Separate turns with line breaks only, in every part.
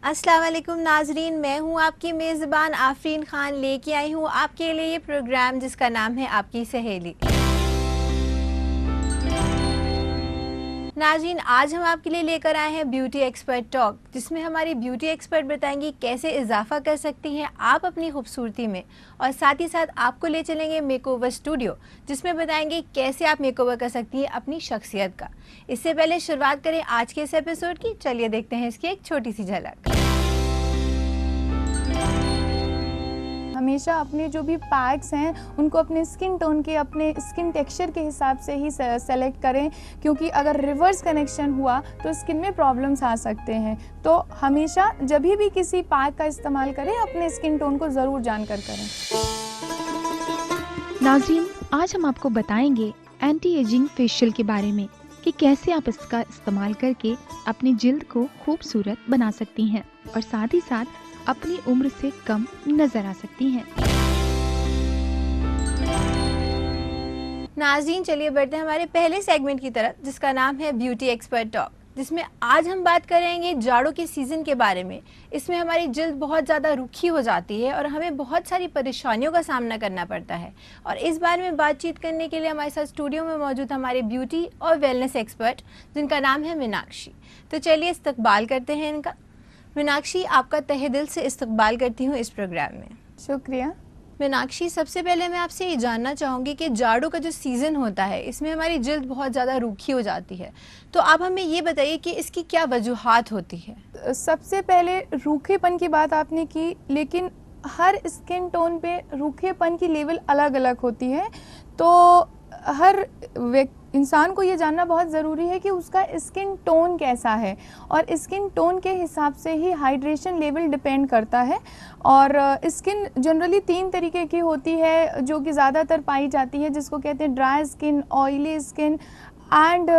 अस्सलाम वालेकुम नाजरीन, मैं हूँ आपकी मेज़बान आफरीन ख़ान। लेके आई हूँ आपके लिए ये प्रोग्राम जिसका नाम है आपकी सहेली। नाज़रीन, आज हम आपके लिए लेकर आए हैं ब्यूटी एक्सपर्ट टॉक, जिसमें हमारी ब्यूटी एक्सपर्ट बताएंगी कैसे इजाफा कर सकती हैं आप अपनी खूबसूरती में, और साथ ही साथ आपको ले चलेंगे मेकओवर स्टूडियो, जिसमें बताएंगे कैसे आप मेकओवर कर सकती हैं अपनी शख्सियत का। इससे पहले शुरुआत करें आज के इस एपिसोड की। चलिए देखते हैं इसकी एक छोटी सी झलक।
हमेशा अपने जो भी पैक्स हैं उनको अपने स्किन टोन के, अपने स्किन टेक्सचर के हिसाब से ही सेलेक्ट करें, क्योंकि अगर रिवर्स कनेक्शन हुआ तो स्किन में प्रॉब्लम्स आ सकते हैं। तो हमेशा जब भी किसी पैक का इस्तेमाल करें अपने स्किन टोन को ज़रूर जानकर करें।
नाज़रीन, आज हम आपको बताएंगे एंटी एजिंग फेशियल के बारे में कि कैसे आप इसका इस्तेमाल करके अपनी जिल्द को खूबसूरत बना सकती हैं और साथ ही साथ अपनी उम्र से कम नजर आ सकती हैं।
नाज़रीन, चलिए बढ़ते हैं हमारे पहले सेगमेंट की तरफ, जिसका नाम है ब्यूटी एक्सपर्ट टॉक, जिसमें आज हम बात करेंगे जाड़ों के सीज़न के बारे में। इसमें हमारी जिल्द बहुत ज़्यादा रूखी हो जाती है और हमें बहुत सारी परेशानियों का सामना करना पड़ता है। और इस बारे में बातचीत करने के लिए हमारे साथ स्टूडियो में मौजूद हमारे ब्यूटी और वेलनेस एक्सपर्ट, जिनका नाम है मीनाक्षी। तो चलिए इस्तकबाल करते हैं इनका। मीनाक्षी, आपका तहे दिल से इस्तकबाल करती हूँ इस प्रोग्राम में।
शुक्रिया।
मीनाक्षी, सबसे पहले मैं आपसे ये जानना चाहूँगी कि जाड़ों का जो सीज़न होता है इसमें हमारी जिल्द बहुत ज़्यादा रूखी हो जाती है, तो आप हमें ये बताइए कि इसकी क्या वजूहात होती है।
सबसे पहले रूखेपन की बात आपने की, लेकिन हर स्किन टोन पे रूखेपन की लेवल अलग अलग होती है। तो हर इंसान को ये जानना बहुत ज़रूरी है कि उसका स्किन टोन कैसा है, और स्किन टोन के हिसाब से ही हाइड्रेशन लेवल डिपेंड करता है। और स्किन जनरली 3 तरीके की होती है जो कि ज़्यादातर पाई जाती है, जिसको कहते हैं dry skin, oily skin and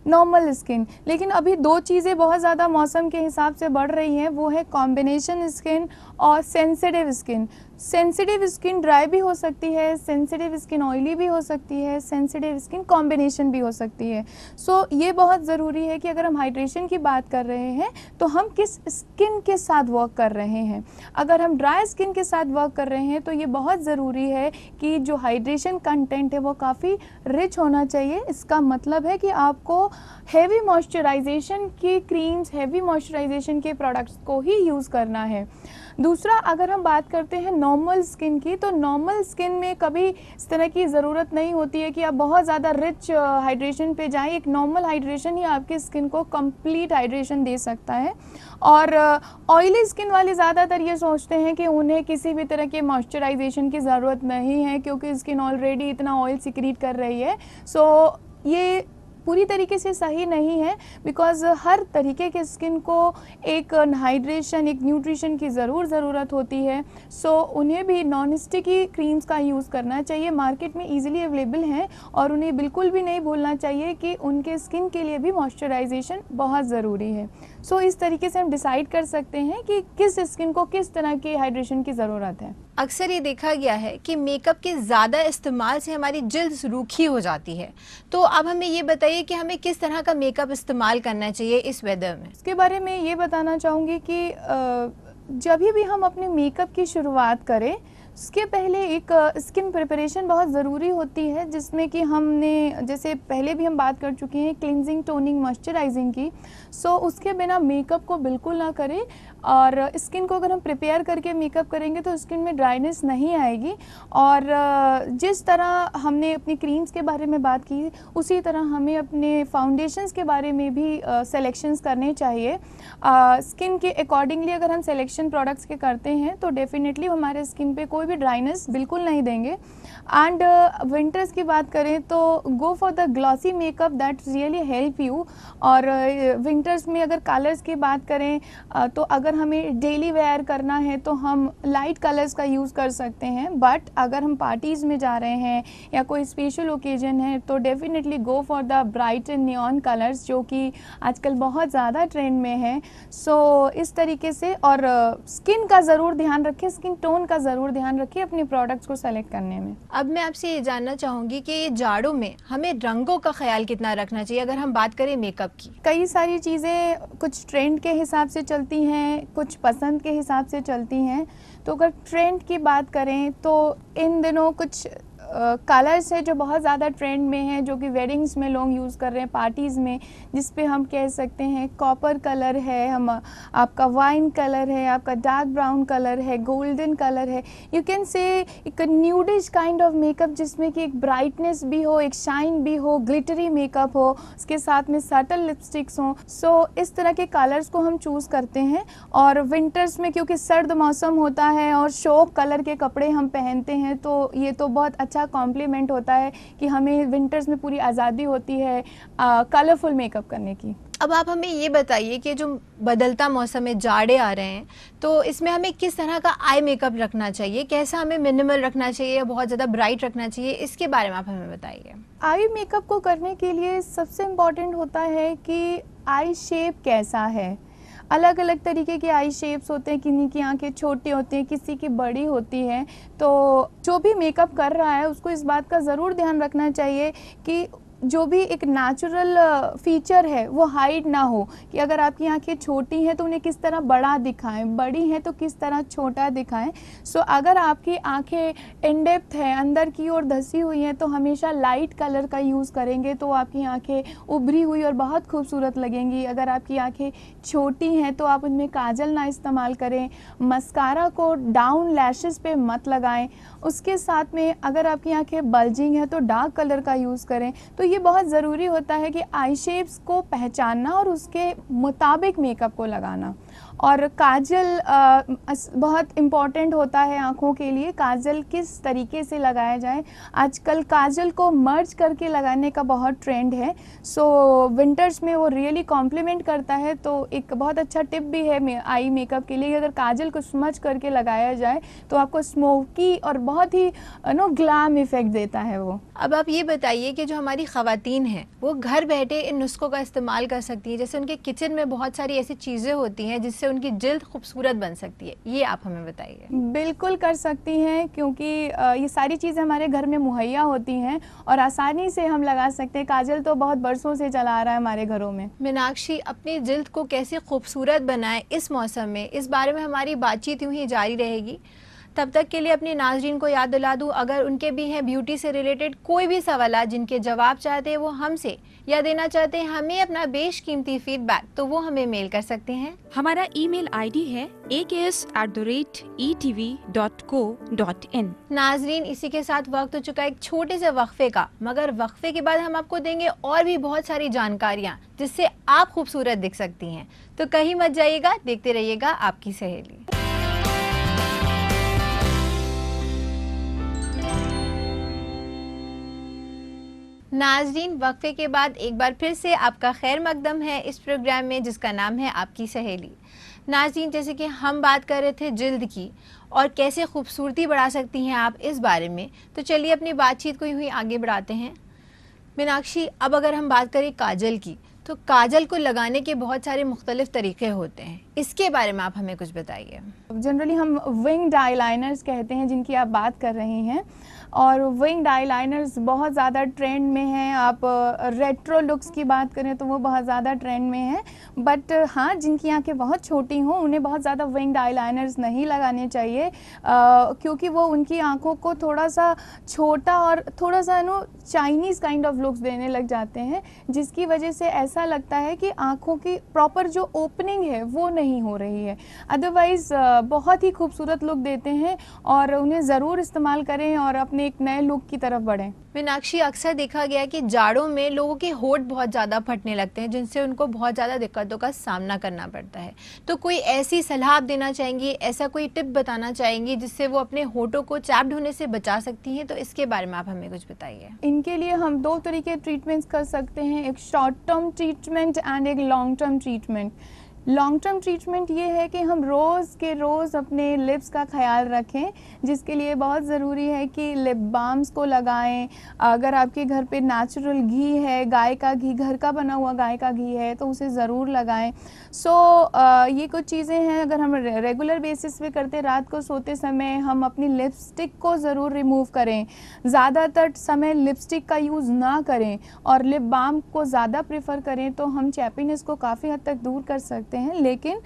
normal skin. लेकिन अभी 2 चीज़ें बहुत ज़्यादा मौसम के हिसाब से बढ़ रही हैं, वो है कॉम्बिनेशन स्किन और sensitive skin. Sensitive skin dry भी हो सकती है, सेंसिटिव स्किन ऑयली भी हो सकती है, सेंसिटिव स्किन कॉम्बिनेशन भी हो सकती है। सो ये बहुत ज़रूरी है कि अगर हम हाइड्रेशन की बात कर रहे हैं तो हम किस स्किन के साथ वर्क कर रहे हैं। अगर हम ड्राई स्किन के साथ वर्क कर रहे हैं तो ये बहुत ज़रूरी है कि जो हाइड्रेशन कंटेंट है वो काफ़ी रिच होना चाहिए। इसका मतलब है कि आपको हैवी मॉइस्चराइजेशन की क्रीम्स, हैवी मॉइस्चराइजेशन के प्रोडक्ट्स को ही यूज़ करना है। दूसरा, अगर हम बात करते हैं नॉर्मल स्किन की, तो नॉर्मल स्किन में कभी इस तरह की ज़रूरत नहीं होती है कि आप बहुत ज़्यादा रिच हाइड्रेशन पे जाएं। एक नॉर्मल हाइड्रेशन ही आपकी स्किन को कंप्लीट हाइड्रेशन दे सकता है। और ऑयली स्किन वाले ज़्यादातर ये सोचते हैं कि उन्हें किसी भी तरह के मॉइस्चराइजेशन की ज़रूरत नहीं है, क्योंकि स्किन ऑलरेडी इतना ऑयल सिक्रीट कर रही है। सो ये पूरी तरीके से सही नहीं है, बिकॉज़ हर तरीके के स्किन को एक हाइड्रेशन, एक न्यूट्रिशन की ज़रूरत होती है। सो उन्हें भी नॉन स्टिकी क्रीम्स का यूज़ करना चाहिए। मार्केट में इजीली अवेलेबल हैं, और उन्हें बिल्कुल भी नहीं भूलना चाहिए कि उनके स्किन के लिए भी मॉइस्चराइजेशन बहुत ज़रूरी है। सो इस तरीके से हम डिसाइड कर सकते हैं कि किस स्किन को किस तरह की हाइड्रेशन की ज़रूरत है।
अक्सर ये देखा गया है कि मेकअप के ज़्यादा इस्तेमाल से हमारी जिल्द रूखी हो जाती है, तो अब हमें ये बताइए कि हमें किस तरह का मेकअप इस्तेमाल करना चाहिए इस वेदर में।
इसके बारे में ये बताना चाहूँगी कि जब भी हम अपने मेकअप की शुरुआत करें, उसके पहले एक स्किन प्रिपरेशन बहुत ज़रूरी होती है, जिसमें कि हमने जैसे पहले भी हम बात कर चुके हैं क्लिनजिंग, टोनिंग, मॉइस्चराइजिंग की। सो उसके बिना मेकअप को बिल्कुल ना करें, और स्किन को अगर हम प्रिपेयर करके मेकअप करेंगे तो स्किन में ड्राइनेस नहीं आएगी। और जिस तरह हमने अपनी क्रीम्स के बारे में बात की, उसी तरह हमें अपने फाउंडेशंस के बारे में भी सेलेक्शंस करने चाहिए। स्किन के अकॉर्डिंगली अगर हम सेलेक्शन प्रोडक्ट्स के करते हैं तो डेफिनेटली हमारे स्किन पे कोई भी ड्राइनेस बिल्कुल नहीं देंगे। एंड विंटर्स की बात करें तो go for the glossy makeup that really help you. और विंटर्स में अगर कलर्स की बात करें तो अगर हमें डेली वेयर करना है तो हम लाइट कलर्स का यूज़ कर सकते हैं, बट अगर हम पार्टीज़ में जा रहे हैं या कोई स्पेशल ओकेजन है तो definitely go for the bright and neon colours, जो कि आजकल बहुत ज़्यादा ट्रेंड में है। सो इस तरीके से, और स्किन का ज़रूर ध्यान रखें, स्किन टोन का ज़रूर ध्यान ध्यान रखें अपने प्रोडक्ट्स को सेलेक्ट करने में।
अब मैं आपसे ये जानना चाहूँगी कि ये जाड़ों में हमें रंगों का ख्याल कितना रखना चाहिए अगर हम बात करें मेकअप की?
कई सारी चीज़ें कुछ ट्रेंड के हिसाब से चलती हैं, कुछ पसंद के हिसाब से चलती हैं। तो अगर ट्रेंड की बात करें तो इन दिनों कुछ कलर्स है जो बहुत ज़्यादा ट्रेंड में है, जो कि वेडिंग्स में लोग यूज़ कर रहे हैं, पार्टीज़ में, जिस पे हम कह सकते हैं कॉपर कलर है, हम आपका वाइन कलर है, आपका डार्क ब्राउन कलर है, गोल्डन कलर है। यू कैन से एक न्यूडिश काइंड ऑफ मेकअप जिसमें कि एक ब्राइटनेस भी हो, एक शाइन भी हो, ग्लिटरी मेकअप हो, उसके साथ में सटल लिपस्टिक्स हों। सो इस तरह के कलर्स को हम चूज़ करते हैं। और विंटर्स में क्योंकि सर्द मौसम होता है और शौक कलर के कपड़े हम पहनते हैं, तो ये तो बहुत अच्छा कॉम्प्लीमेंट होता है कि हमें विंटर्स में पूरी आज़ादी होती है कलरफुल मेकअप करने की।
अब आप हमें ये बताइए कि जो बदलता मौसम में जाड़े आ रहे हैं, तो इसमें हमें किस तरह का आई मेकअप रखना चाहिए, कैसा हमें मिनिमल रखना चाहिए या बहुत ज़्यादा ब्राइट रखना चाहिए, इसके बारे में आप हमें बताइए।
आई मेकअप को करने के लिए सबसे इम्पॉर्टेंट होता है कि आई शेप कैसा है। अलग अलग तरीके के आई शेप्स होते हैं, किसी की आंखें छोटी होती हैं, किसी की बड़ी होती हैं। तो जो भी मेकअप कर रहा है उसको इस बात का ज़रूर ध्यान रखना चाहिए कि जो भी एक नेचुरल फीचर है वो हाइड ना हो, कि अगर आपकी आंखें छोटी हैं तो उन्हें किस तरह बड़ा दिखाएं, बड़ी हैं तो किस तरह छोटा दिखाएं। सो अगर आपकी आंखें इन डेप्थ है, अंदर की ओर धसी हुई हैं, तो हमेशा लाइट कलर का यूज़ करेंगे तो आपकी आंखें उभरी हुई और बहुत खूबसूरत लगेंगी। अगर आपकी आंखें छोटी हैं तो आप उनमें काजल ना इस्तेमाल करें, मस्कारा को डाउन लैशेस पे मत लगाएं। उसके साथ में अगर आपकी आंखें बल्जिंग है तो डार्क कलर का यूज़ करें। तो ये बहुत ज़रूरी होता है कि आई शेप्स को पहचानना और उसके मुताबिक मेकअप को लगाना। और काजल बहुत इम्पॉर्टेंट होता है आँखों के लिए। काजल किस तरीके से लगाया जाए, आजकल काजल को मर्ज करके लगाने का बहुत ट्रेंड है। सो विंटर्स में वो रियली कॉम्प्लीमेंट करता है। तो एक बहुत अच्छा टिप भी है आई मेकअप के लिए, अगर काजल को स्मज करके लगाया जाए तो आपको स्मोकी और बहुत ही ग्लैम इफेक्ट देता है वो।
अब आप ये बताइए कि जो हमारी ख़वातीन हैं वो घर बैठे इन नुस्खों का इस्तेमाल कर सकती हैं, जैसे उनके किचन में बहुत सारी ऐसी चीज़ें होती हैं जिससे उनकी जिल्द खूबसूरत बन सकती है, ये आप हमें बताइए।
बिल्कुल कर सकती हैं, क्योंकि ये सारी चीज़ें हमारे घर में मुहैया होती हैं और आसानी से हम लगा सकते हैं। काजल तो बहुत बरसों से चला आ रहा है हमारे घरों में।
मीनाक्षी, अपनी जिल्द को कैसे खूबसूरत बनाएं इस मौसम में, इस बारे में हमारी बातचीत यूँ ही जारी रहेगी। तब तक के लिए अपने नाज़रीन को याद दिला दूं, अगर उनके भी हैं ब्यूटी से रिलेटेड कोई भी सवाल जिनके जवाब चाहते हैं वो हमसे या देना चाहते हैं हमें अपना बेशकीमती फीडबैक, तो वो हमें मेल कर सकते हैं।
हमारा ईमेल आईडी है aks@etv.co.in।
नाजरीन, इसी के साथ वक्त हो चुका एक छोटे से वक्फे का, मगर वक्फे के बाद हम आपको देंगे और भी बहुत सारी जानकारियाँ जिससे आप खूबसूरत दिख सकती हैं। तो कहीं मत जाइएगा, देखते रहिएगा आपकी सहेली। नाजरीन, वक्फे के बाद एक बार फिर से आपका खैर मकदम है इस प्रोग्राम में जिसका नाम है आपकी सहेली। नाजरीन, जैसे कि हम बात कर रहे थे जिल्द की और कैसे खूबसूरती बढ़ा सकती हैं आप इस बारे में, तो चलिए अपनी बातचीत को यूँ ही आगे बढ़ाते हैं। मीनाक्षी, अब अगर हम बात करें काजल की, तो काजल को लगाने के बहुत सारे मुख्तलिफ तरीके होते हैं, इसके बारे में आप हमें कुछ बताइए।
जनरली हम विंग्ड आईलाइनर्स कहते हैं जिनकी आप बात कर रही हैं, और विंग्ड आईलाइनर्स बहुत ज़्यादा ट्रेंड में हैं। आप रेट्रो लुक्स की बात करें तो वो बहुत ज़्यादा ट्रेंड में है। बट हाँ, जिनकी आंखें बहुत छोटी हों उन्हें बहुत ज़्यादा विंग्ड आईलाइनर्स नहीं लगाने चाहिए, क्योंकि वो उनकी आंखों को थोड़ा सा छोटा और थोड़ा सा चाइनीज़ काइंड ऑफ लुक्स देने लग जाते हैं, जिसकी वजह से ऐसा लगता है कि आंखों की प्रॉपर जो ओपनिंग है वो नहीं हो रही है। अदरवाइज़ बहुत ही खूबसूरत लुक देते हैं और उन्हें ज़रूर इस्तेमाल करें और अपने एक नए लुक की तरफ बढ़ें।
मीनाक्षी, अक्सर देखा गया कि जाड़ों में लोगों के होंठ बहुत ज़्यादा फटने लगते हैं, जिनसे उनको बहुत ज़्यादा दिक्कतों का सामना करना पड़ता है। तो कोई ऐसी सलाह आप देना चाहेंगी, ऐसा कोई टिप बताना चाहेंगी जिससे वो अपने होठों को चैप्ड होने से बचा सकती हैं, तो इसके बारे में आप हमें कुछ बताइए।
इनके लिए हम दो तरीके ट्रीटमेंट्स कर सकते हैं, एक शॉर्ट टर्म ट्रीटमेंट एंड एक long term treatment. Long term treatment ये है कि हम रोज़ के रोज़ अपने लिप्स का ख्याल रखें, जिसके लिए बहुत ज़रूरी है कि लिप बाम्स को लगाएं। अगर आपके घर पे नेचुरल घी है, गाय का घी, घर का बना हुआ गाय का घी है, तो उसे ज़रूर लगाएं। ये कुछ चीज़ें हैं अगर हम रेगुलर बेसिस पे करते। रात को सोते समय हम अपनी लिपस्टिक को ज़रूर रिमूव करें, ज़्यादातर समय लिपस्टिक का यूज़ ना करें और लिप बाम को ज़्यादा प्रेफर करें, तो हम चैपीनेस को काफ़ी हद तक दूर कर सकते हैं। लेकिन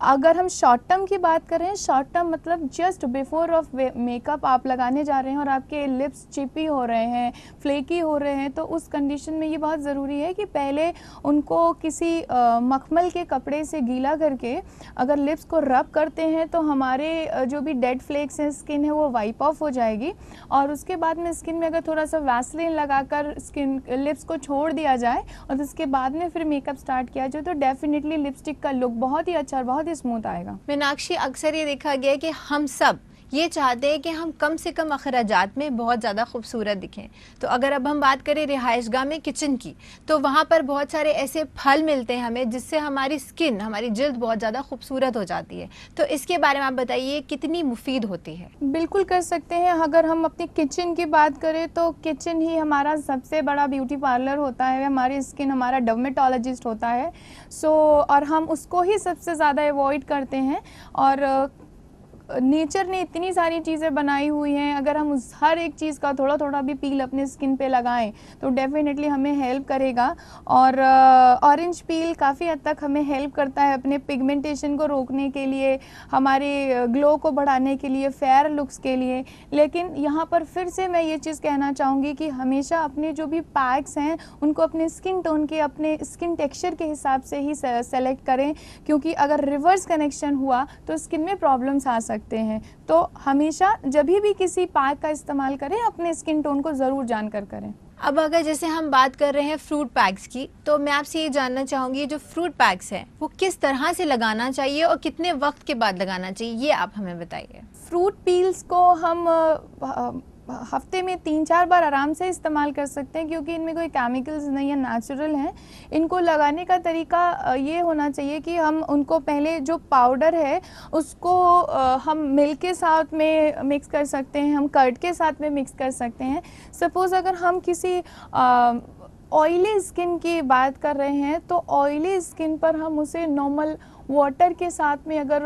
अगर हम शॉर्ट टर्म की बात करें, शॉर्ट टर्म मतलब जस्ट बिफोर ऑफ मेकअप आप लगाने जा रहे हैं और आपके लिप्स चिपी हो रहे हैं, फ्लेकी हो रहे हैं, तो उस कंडीशन में ये बहुत ज़रूरी है कि पहले उनको किसी मखमल के कपड़े से गीला करके अगर लिप्स को रब करते हैं तो हमारे जो भी डेड फ्लेक्स हैं स्किन है वो वाइप ऑफ हो जाएगी। और उसके बाद में स्किन में अगर थोड़ा सा वैसलीन लगाकर स्किन लिप्स को छोड़ दिया जाए और उसके बाद में फिर मेकअप स्टार्ट किया जाए, तो डेफिनेटली लिपस्टिक का लुक बहुत ही अच्छा और बहुत ही स्मूथ आएगा।
मीनाक्षी, अक्सर ये देखा गया है कि हम सब ये चाहते हैं कि हम कम से कम अखराजात में बहुत ज़्यादा खूबसूरत दिखें। तो अगर अब हम बात करें रिहाइशगाह में किचन की, तो वहाँ पर बहुत सारे ऐसे फल मिलते हैं हमें जिससे हमारी स्किन, हमारी जल्द बहुत ज़्यादा खूबसूरत हो जाती है। तो इसके बारे में आप बताइए कितनी मुफीद होती है।
बिल्कुल कर सकते हैं। अगर हम अपनी किचन की बात करें तो किचन ही हमारा सबसे बड़ा ब्यूटी पार्लर होता है, हमारी स्किन हमारा डर्मेटोलॉजिस्ट होता है। और हम उसको ही सबसे ज़्यादा अवॉइड करते हैं। और नेचर ने इतनी सारी चीज़ें बनाई हुई हैं, अगर हम उस हर एक चीज़ का थोड़ा थोड़ा भी पील अपने स्किन पे लगाएं तो डेफिनेटली हमें हेल्प करेगा। और ऑरेंज पील काफ़ी हद तक हमें हेल्प करता है अपने पिगमेंटेशन को रोकने के लिए, हमारे ग्लो को बढ़ाने के लिए, फेयर लुक्स के लिए। लेकिन यहाँ पर फिर से मैं ये चीज़ कहना चाहूँगी कि हमेशा अपने जो भी पैक्स हैं उनको अपने स्किन टोन के, अपने स्किन टेक्सचर के हिसाब से ही सेलेक्ट करें, क्योंकि अगर रिवर्स कनेक्शन हुआ तो स्किन में प्रॉब्लम्स आ सकते हैं। तो हमेशा जब भी किसी पैक का इस्तेमाल करें अपने स्किन टोन को ज़रूर जानकर करें।
अब अगर जैसे हम बात कर रहे हैं फ्रूट पैक्स की, तो मैं आपसे ये जानना चाहूँगी जो फ्रूट पैक्स हैं वो किस तरह से लगाना चाहिए और कितने वक्त के बाद लगाना चाहिए, ये आप हमें बताइए।
फ्रूट पील्स को हम हफ्ते में 3-4 बार आराम से इस्तेमाल कर सकते हैं, क्योंकि इनमें कोई केमिकल्स नहीं है, नेचुरल हैं। इनको लगाने का तरीका ये होना चाहिए कि हम उनको पहले जो पाउडर है उसको हम मिल्क के साथ में मिक्स कर सकते हैं, हम कर्ड के साथ में मिक्स कर सकते हैं। सपोज़ अगर हम किसी ऑयली स्किन की बात कर रहे हैं तो ऑयली स्किन पर हम उसे नॉर्मल वाटर के साथ में अगर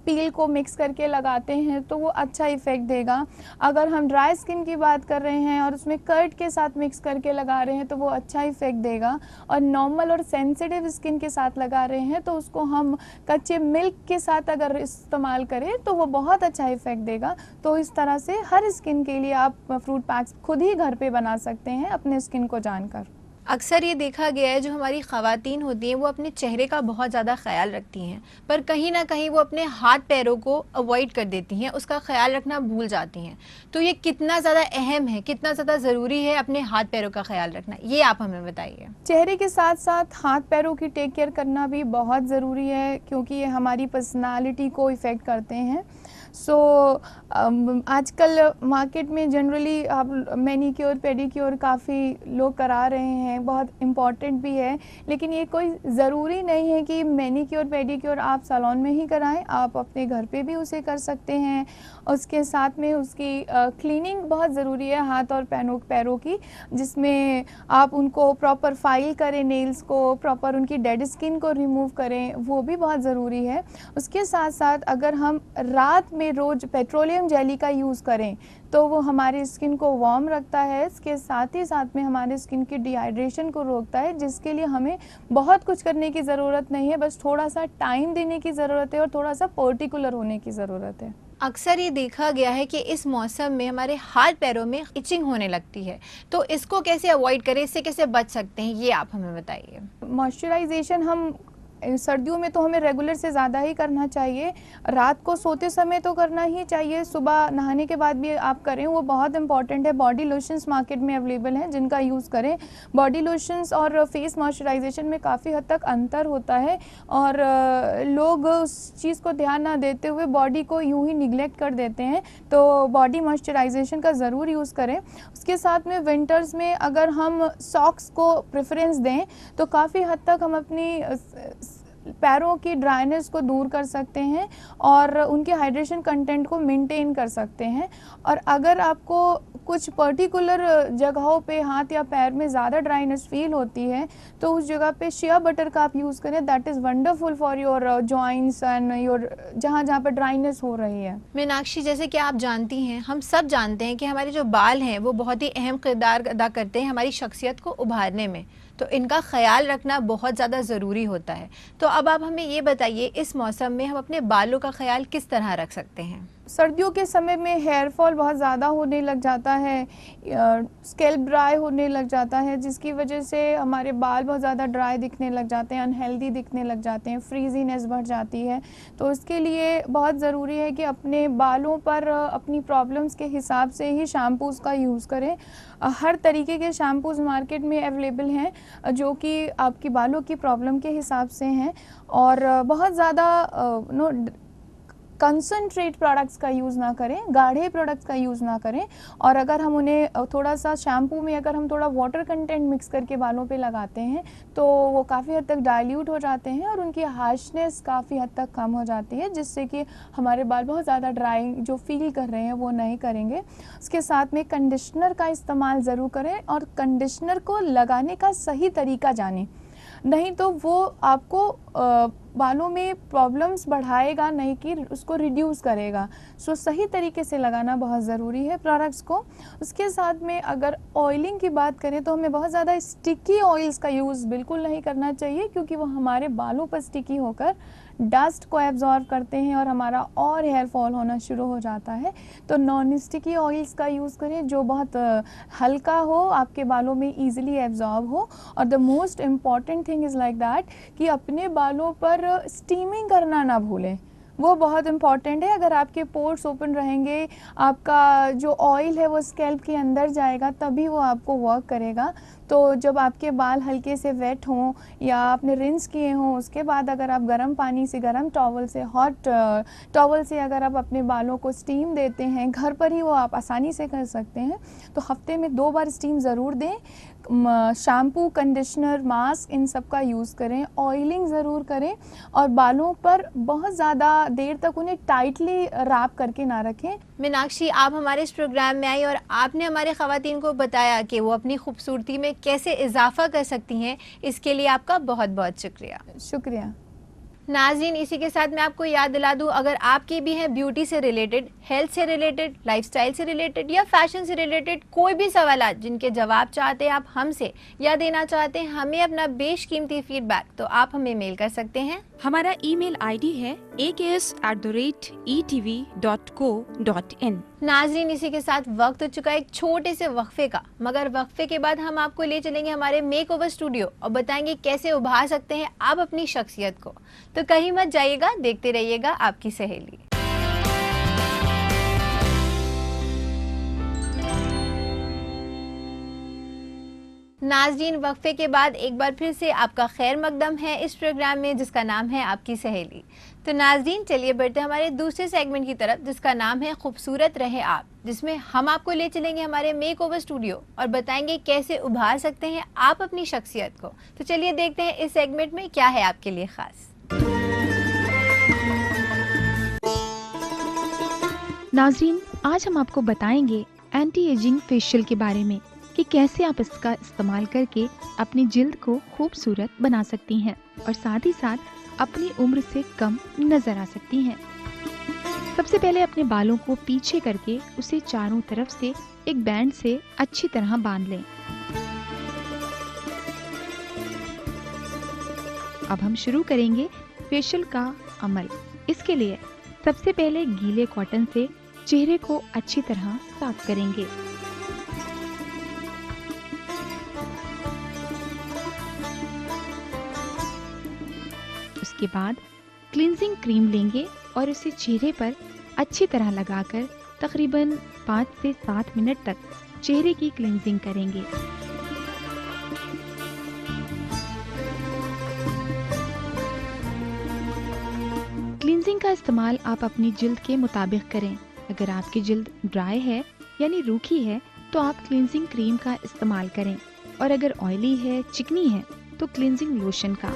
पील को मिक्स करके लगाते हैं तो वो अच्छा इफ़ेक्ट देगा। अगर हम ड्राई स्किन की बात कर रहे हैं और उसमें कर्ड के साथ मिक्स करके लगा रहे हैं तो वो अच्छा इफ़ेक्ट देगा। और नॉर्मल और सेंसिटिव स्किन के साथ लगा रहे हैं तो उसको हम कच्चे मिल्क के साथ अगर इस्तेमाल करें तो वो बहुत अच्छा इफ़ेक्ट देगा। तो इस तरह से हर स्किन के लिए आप फ्रूट पैक्स खुद ही घर पे बना सकते हैं अपने स्किन को जानकर।
अक्सर ये देखा गया है जो हमारी ख़वातीन होती हैं वो अपने चेहरे का बहुत ज़्यादा ख्याल रखती हैं, पर कहीं ना कहीं वो अपने हाथ पैरों को अवॉइड कर देती हैं, उसका ख्याल रखना भूल जाती हैं। तो ये कितना ज़्यादा अहम है, कितना ज़्यादा ज़रूरी है अपने हाथ पैरों का ख्याल रखना, ये आप हमें बताइए।
चेहरे के साथ साथ हाथ पैरों की टेक केयर करना भी बहुत ज़रूरी है, क्योंकि ये हमारी पर्सनालिटी को इफ़ेक्ट करते हैं। आजकल मार्केट में जनरली आप मैनीक्योर पेडिक्योर काफ़ी लोग करा रहे हैं, बहुत इम्पॉर्टेंट भी है। लेकिन ये कोई ज़रूरी नहीं है कि मैनीक्योर पेडिक्योर आप सैलून में ही कराएं, आप अपने घर पे भी उसे कर सकते हैं। उसके साथ में उसकी क्लीनिंग बहुत ज़रूरी है हाथ और पैरों की, जिसमें आप उनको प्रॉपर फाइल करें, नेल्स को प्रॉपर उनकी डेड स्किन को रिमूव करें, वो भी बहुत ज़रूरी है। उसके साथ साथ अगर हम रात में रोज़ पेट्रोलियम जेली का यूज़ करें तो वो हमारी स्किन को वार्म रखता है, इसके साथ ही साथ में हमारे स्किन की डिहाइड्रेशन को रोकता है, जिसके लिए हमें बहुत कुछ करने की ज़रूरत नहीं है, बस थोड़ा सा टाइम देने की ज़रूरत है और थोड़ा सा पर्टिकुलर होने की ज़रूरत है।
अक्सर ये देखा गया है कि इस मौसम में हमारे हाथ पैरों में इचिंग होने लगती है, तो इसको कैसे अवॉइड करें, इससे कैसे बच सकते हैं, ये आप हमें बताइए।
मॉइस्चराइजेशन हम सर्दियों में तो हमें रेगुलर से ज़्यादा ही करना चाहिए। रात को सोते समय तो करना ही चाहिए, सुबह नहाने के बाद भी आप करें, वो बहुत इंपॉर्टेंट है। बॉडी लोशंस मार्केट में अवेलेबल हैं जिनका यूज़ करें। बॉडी लोशंस और फेस मॉइस्चराइजेशन में काफ़ी हद तक अंतर होता है और लोग उस चीज़ को ध्यान ना देते हुए बॉडी को यूं ही निगलेक्ट कर देते हैं। तो बॉडी मॉइस्चराइजेशन का ज़रूर यूज़ करें। उसके साथ में विंटर्स में अगर हम सॉक्स को प्रेफरेंस दें तो काफ़ी हद तक हम अपनी पैरों की ड्राइनेस को दूर कर सकते हैं और उनके हाइड्रेशन कंटेंट को मेंटेन कर सकते हैं। और अगर आपको कुछ पर्टिकुलर जगहों पे हाथ या पैर में ज़्यादा ड्राइनेस फील होती है तो उस जगह पे शिया बटर का आप यूज़ करें। That is wonderful for your joints and your जहाँ जहाँ पे ड्राइनेस हो रही है।
मीनाक्षी, जैसे कि आप जानती हैं, हम सब जानते हैं कि हमारे जो बाल हैं वो बहुत ही अहम किरदार अदा करते हैं हमारी शख्सियत को उभारने में, तो इनका ख्याल रखना बहुत ज़्यादा ज़रूरी होता है। तो अब आप हमें ये बताइए, इस मौसम में हम अपने बालों का ख्याल किस तरह रख सकते हैं?
सर्दियों के समय में हेयर फॉल बहुत ज़्यादा होने लग जाता है, स्कैल्प ड्राई होने लग जाता है, जिसकी वजह से हमारे बाल बहुत ज़्यादा ड्राई दिखने लग जाते हैं, अनहेल्दी दिखने लग जाते हैं, फ्रीजीनेस बढ़ जाती है। तो इसके लिए बहुत ज़रूरी है कि अपने बालों पर अपनी प्रॉब्लम्स के हिसाब से ही शैम्पूज़ का यूज़ करें। हर तरीके के शैम्पूज़ मार्केट में अवेलेबल हैं जो कि आपकी बालों की प्रॉब्लम के हिसाब से हैं और बहुत ज़्यादा कंसनट्रेट प्रोडक्ट्स का यूज़ ना करें, गाढ़े प्रोडक्ट्स का यूज़ ना करें। और अगर हम उन्हें थोड़ा सा शैम्पू में अगर हम थोड़ा वाटर कंटेंट मिक्स करके बालों पे लगाते हैं तो वो काफ़ी हद तक डाइल्यूट हो जाते हैं और उनकी हार्शनेस काफ़ी हद तक कम हो जाती है, जिससे कि हमारे बाल बहुत ज़्यादा ड्राई जो फील कर रहे हैं वो नहीं करेंगे। उसके साथ में कंडीशनर का इस्तेमाल ज़रूर करें और कंडीशनर को लगाने का सही तरीका जानें, नहीं तो वो आपको बालों में प्रॉब्लम्स बढ़ाएगा, नहीं कि उसको रिड्यूस करेगा। सो सही तरीके से लगाना बहुत ज़रूरी है प्रोडक्ट्स को। उसके साथ में अगर ऑयलिंग की बात करें तो हमें बहुत ज़्यादा स्टिकी ऑयल्स का यूज़ बिल्कुल नहीं करना चाहिए, क्योंकि वो हमारे बालों पर स्टिकी होकर डस्ट को एब्जॉर्ब करते हैं और हमारा और हेयर फॉल होना शुरू हो जाता है। तो नॉन स्टिकी ऑयल्स का यूज़ करें जो बहुत हल्का हो, आपके बालों में ईजिली एब्जॉर्ब हो। और the most important thing is like that कि अपने बालों पर स्टीमिंग करना ना भूलें, वो बहुत इम्पॉर्टेंट है। अगर आपके पोर्स ओपन रहेंगे, आपका जो ऑयल है वो स्कैल्प के अंदर जाएगा, तभी वो आपको वर्क करेगा। तो जब आपके बाल हल्के से वेट हों या आपने रिंस किए हों, उसके बाद अगर आप गर्म पानी से, गर्म टॉवल से, हॉट टॉवल से अगर आप अपने बालों को स्टीम देते हैं, घर पर ही वो आप आसानी से कर सकते हैं, तो हफ्ते में 2 बार स्टीम ज़रूर दें। शैम्पू, कंडीशनर, मास्क, इन सब का यूज़ करें, ऑयलिंग ज़रूर करें और बालों पर बहुत ज़्यादा देर तक उन्हें टाइटली रैप करके ना रखें।
मीनाक्षी, आप हमारे इस प्रोग्राम में आई और आपने हमारे ख़वातीन को बताया कि वो अपनी खूबसूरती में कैसे इजाफा कर सकती हैं। इसके लिए आपका बहुत बहुत शुक्रिया। नाज़रीन, इसी के साथ मैं आपको याद दिला दूं, अगर आपके भी हैं ब्यूटी से रिलेटेड, हेल्थ से रिलेटेड, लाइफस्टाइल से रिलेटेड या फैशन से रिलेटेड कोई भी सवाल जिनके जवाब चाहते हैं आप हमसे या देना चाहते हैं हमें अपना बेशकीमती फीडबैक, तो आप हमें मेल कर सकते हैं।
हमारा ईमेल आईडी है aks@etv.co.in।
नाज़रीन, इसी के साथ वक्त हो चुका है एक छोटे से वक्फे का, मगर वक्फे के बाद हम आपको ले चलेंगे हमारे मेकओवर स्टूडियो और बताएंगे कैसे उभार सकते हैं आप अपनी शख्सियत को। तो कहीं मत जाइएगा, देखते रहिएगा आपकी सहेली। नाज़रीन, वक्फे के बाद एक बार फिर से आपका खैर मकदम है इस प्रोग्राम में जिसका नाम है आपकी सहेली। तो नाज़रीन, चलिए बढ़ते हैं हमारे दूसरे सेगमेंट की तरफ जिसका नाम है खूबसूरत रहे आप, जिसमें हम आपको ले चलेंगे हमारे मेकओवर स्टूडियो और बताएंगे कैसे उभार सकते हैं आप अपनी शख्सियत को। तो चलिए देखते हैं इस सेगमेंट में क्या है आपके लिए खास।
नाज़रीन, आज हम आपको बताएंगे एंटी एजिंग फेशियल के बारे में कि कैसे आप इसका इस्तेमाल करके अपनी जिल्द को खूबसूरत बना सकती हैं और साथ ही साथ अपनी उम्र से कम नजर आ सकती हैं। सबसे पहले अपने बालों को पीछे करके उसे चारों तरफ से एक बैंड से अच्छी तरह बांध लें। अब हम शुरू करेंगे फेशियल का अमल। इसके लिए सबसे पहले गीले कॉटन से चेहरे को अच्छी तरह साफ करेंगे। उसके बाद क्लींजिंग क्रीम लेंगे और उसे चेहरे पर अच्छी तरह लगाकर तकरीबन 5 से 7 मिनट तक चेहरे की क्लींजिंग करेंगे। क्लींजिंग का इस्तेमाल आप अपनी जिल्द के मुताबिक करें। अगर आपकी जिल्द ड्राई है यानी रूखी है तो आप क्लींजिंग क्रीम का इस्तेमाल करें, और अगर ऑयली है, चिकनी है, तो क्लींजिंग लोशन का।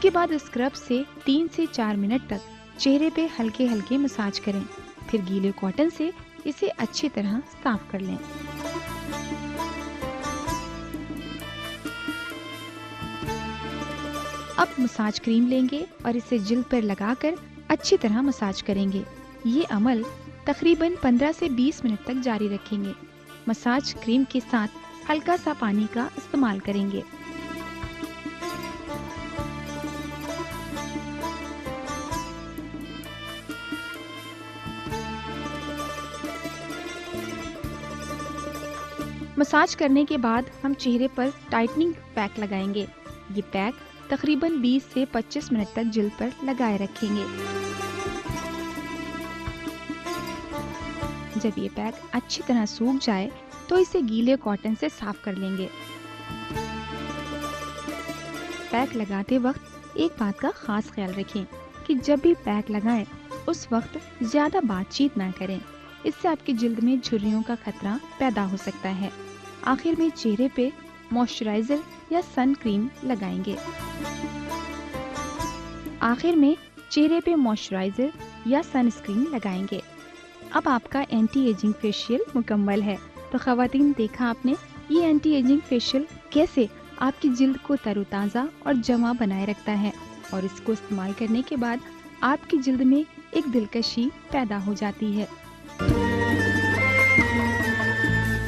इसके बाद स्क्रब से 3 से 4 मिनट तक चेहरे पे हल्के हल्के मसाज करें। फिर गीले कॉटन से इसे अच्छी तरह साफ कर लें। अब मसाज क्रीम लेंगे और इसे जिल्द पर लगाकर अच्छी तरह मसाज करेंगे। ये अमल तकरीबन 15 से 20 मिनट तक जारी रखेंगे। मसाज क्रीम के साथ हल्का सा पानी का इस्तेमाल करेंगे। मसाज करने के बाद हम चेहरे पर टाइटनिंग पैक लगाएंगे। ये पैक तकरीबन 20 से 25 मिनट तक जिल्द पर लगाए रखेंगे। जब ये पैक अच्छी तरह सूख जाए तो इसे गीले कॉटन से साफ कर लेंगे। पैक लगाते वक्त एक बात का खास ख्याल रखें कि जब भी पैक लगाएं उस वक्त ज्यादा बातचीत ना करें। इससे आपकी जिल्द में झुर्रियों का खतरा पैदा हो सकता है। आखिर में चेहरे पे मॉइस्चराइजर या सन क्रीम लगाएंगे। सनस्क्रीन लगाएंगे। अब आपका एंटी एजिंग फेशियल मुकम्मल है। तो ख़वातीन, देखा आपने ये एंटी एजिंग फेशियल कैसे आपकी जिल्द को तरोताज़ा और जमा बनाए रखता है, और इसको इस्तेमाल करने के बाद आपकी जिल्द में एक दिलकशी पैदा हो जाती है।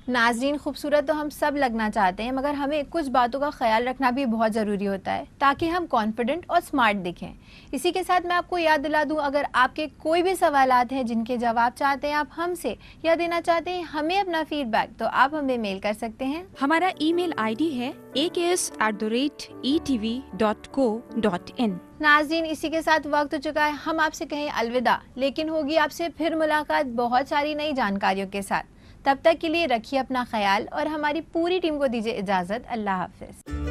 नाज़रीन, खूबसूरत तो हम सब लगना चाहते हैं, मगर हमें कुछ बातों का ख्याल रखना भी बहुत ज़रूरी होता है ताकि हम कॉन्फिडेंट और स्मार्ट दिखें। इसी के साथ मैं आपको याद दिला दूं, अगर आपके कोई भी सवालात हैं जिनके जवाब चाहते हैं आप हमसे या देना चाहते हैं हमें अपना फीडबैक, तो आप हमें मेल कर सकते हैं।
हमारा ईमेल आईडी है aks@etv.co.in।
नाज़रीन, इसी के साथ वक्त हो चुका है हम आपसे कहें अलविदा, लेकिन होगी आपसे फिर मुलाकात बहुत सारी नई जानकारियों के साथ। तब तक के लिए रखिए अपना ख्याल और हमारी पूरी टीम को दीजिए इजाज़त। अल्लाह हाफ़िज़।